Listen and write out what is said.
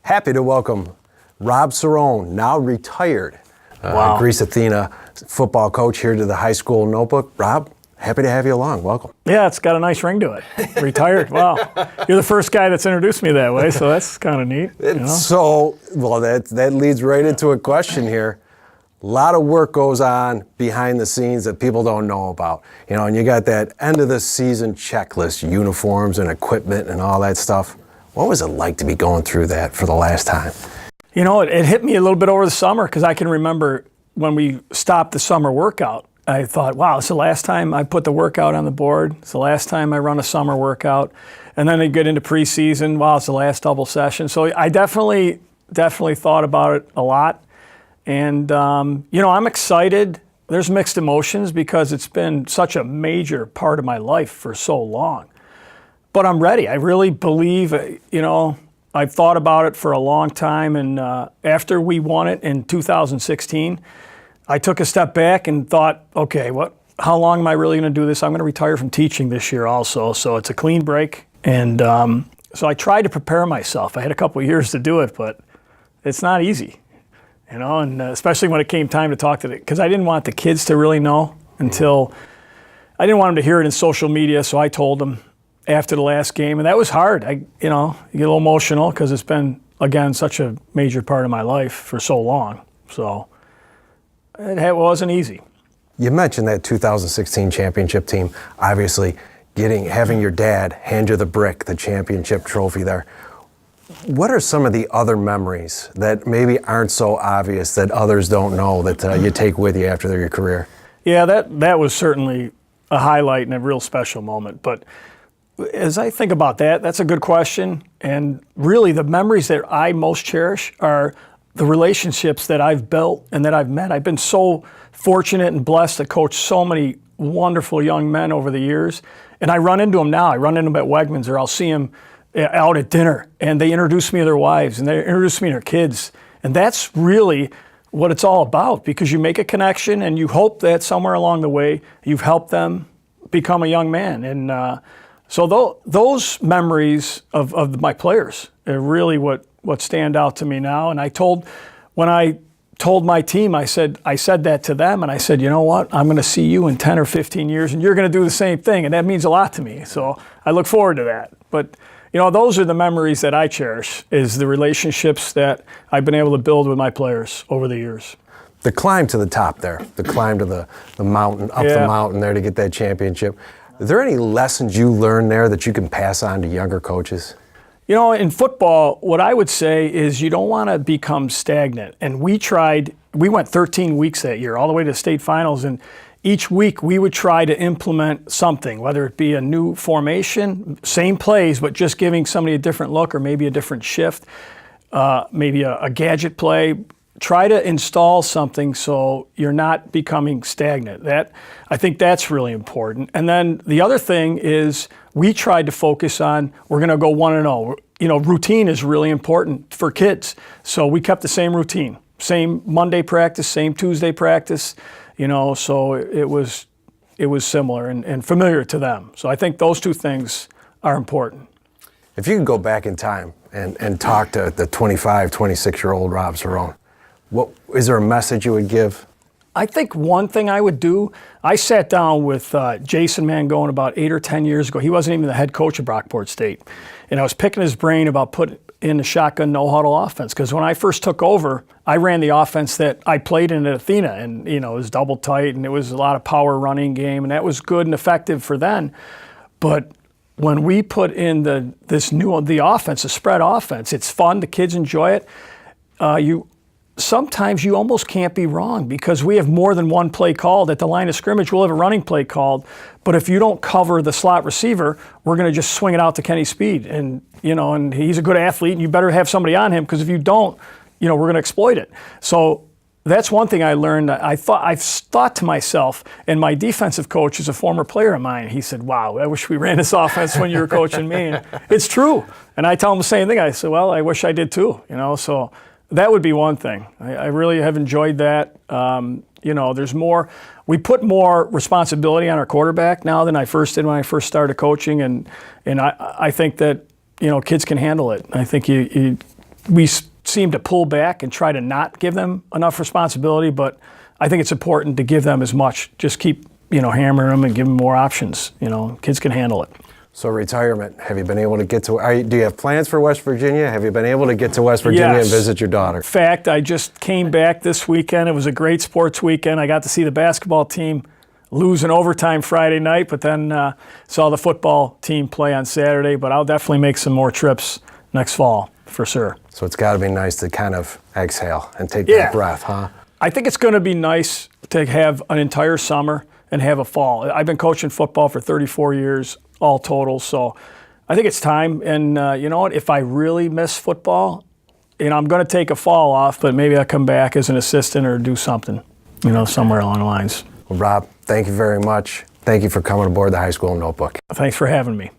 Happy to welcome Rob Cerone, now retired Greece Athena football coach here to the high school notebook. Rob, happy to have you along. Welcome. Yeah, it's got a nice ring to it. Retired. Wow. You're the first guy that's introduced me that way, so that's kind of neat. So, well, that leads right into a question here. A lot of work goes on behind the scenes that people don't know about. And you got that end of the season checklist, uniforms and equipment and all that stuff. What was it like to be going through that for the last time? It hit me a little bit over the summer because I can remember when we stopped the summer workout, I thought, wow, it's the last time I put the workout on the board. It's the last time I run a summer workout. And then I get into preseason, wow, it's the last double session. So I definitely thought about it a lot. And, I'm excited. There's mixed emotions because it's been such a major part of my life for so long. But I'm ready. I really believe, I've thought about it for a long time. And after we won it in 2016, I took a step back and thought, okay, how long am I really going to do this? I'm going to retire from teaching this year also. So it's a clean break. And so I tried to prepare myself. I had a couple of years to do it, but it's not easy. And especially when it came time to talk to because I didn't want the kids to really know until I didn't want them to hear it in social media. So I told them after the last game, and that was hard. You get a little emotional because it's been, again, such a major part of my life for so long. So it wasn't easy. You mentioned that 2016 championship team, obviously having your dad hand you the brick, the championship trophy there. What are some of the other memories that maybe aren't so obvious that others don't know that you take with you after your career? Yeah, that was certainly a highlight and a real special moment. But as I think about that, that's a good question. And really the memories that I most cherish are the relationships that I've built and that I've met. I've been so fortunate and blessed to coach so many wonderful young men over the years. And I run into them now. I run into them at Wegmans, or I'll see them out at dinner, and they introduce me to their wives, and they introduce me to their kids. And that's really what it's all about, because you make a connection, and you hope that somewhere along the way, you've helped them become a young man. And so those memories of my players are really what stand out to me now. And when I told my team, I said that to them, and I said, you know what, I'm going to see you in 10 or 15 years, and you're going to do the same thing, and that means a lot to me. So I look forward to that. But those are the memories that I cherish, is the relationships that I've been able to build with my players over the years. The climb to the top there, the climb to the mountain, the mountain there to get that championship. Are there any lessons you learned there that you can pass on to younger coaches? In football, what I would say is you don't want to become stagnant. And we went 13 weeks that year, all the way to the state finals, and each week we would try to implement something, whether it be a new formation, same plays, but just giving somebody a different look or maybe a different shift, maybe a gadget play. Try to install something so you're not becoming stagnant. I think that's really important. And then the other thing is we tried to focus on, we're going to go 1-0. Routine is really important for kids. So we kept the same routine, same Monday practice, same Tuesday practice. So it was similar and familiar to them. So I think those two things are important. If you could go back in time and talk to the 25, 26-year-old Rob Cerone, is there a message you would give? I think one thing I would do, I sat down with Jason Mangone about 8 or 10 years ago. He wasn't even the head coach of Brockport State. And I was picking his brain about putting in the shotgun no-huddle offense. Because when I first took over, I ran the offense that I played in at Athena. And, it was double tight, and it was a lot of power running game. And that was good and effective for then. But when we put in the offense, the spread offense, it's fun. The kids enjoy it. Sometimes you almost can't be wrong because we have more than one play called. At the line of scrimmage, we'll have a running play called. But if you don't cover the slot receiver, we're going to just swing it out to Kenny Speed. And, and he's a good athlete, and you better have somebody on him, because if you don't, we're going to exploit it. So that's one thing I learned. I've thought to myself, and my defensive coach is a former player of mine. He said, wow, I wish we ran this offense when you were coaching me. And it's true. And I tell him the same thing. I said, well, I wish I did too, so that would be one thing. I really have enjoyed that. There's more. We put more responsibility on our quarterback now than I first did when I first started coaching, and I think that kids can handle it. I think you we seem to pull back and try to not give them enough responsibility, but I think it's important to give them as much. Just keep, hammering them and give them more options. Kids can handle it. So retirement, have you been able to get to, do you have plans for West Virginia? Have you been able to get to West Virginia and visit your daughter? In fact, I just came back this weekend. It was a great sports weekend. I got to see the basketball team lose in overtime Friday night, but then saw the football team play on Saturday. But I'll definitely make some more trips next fall, for sure. So it's got to be nice to kind of exhale and take that breath, huh? I think it's going to be nice to have an entire summer and have a fall. I've been coaching football for 34 years, all total, so I think it's time. And you know what? If I really miss football, I'm going to take a fall off, but maybe I'll come back as an assistant or do something, somewhere along the lines. Well, Rob, thank you very much. Thank you for coming aboard the High School Notebook. Thanks for having me.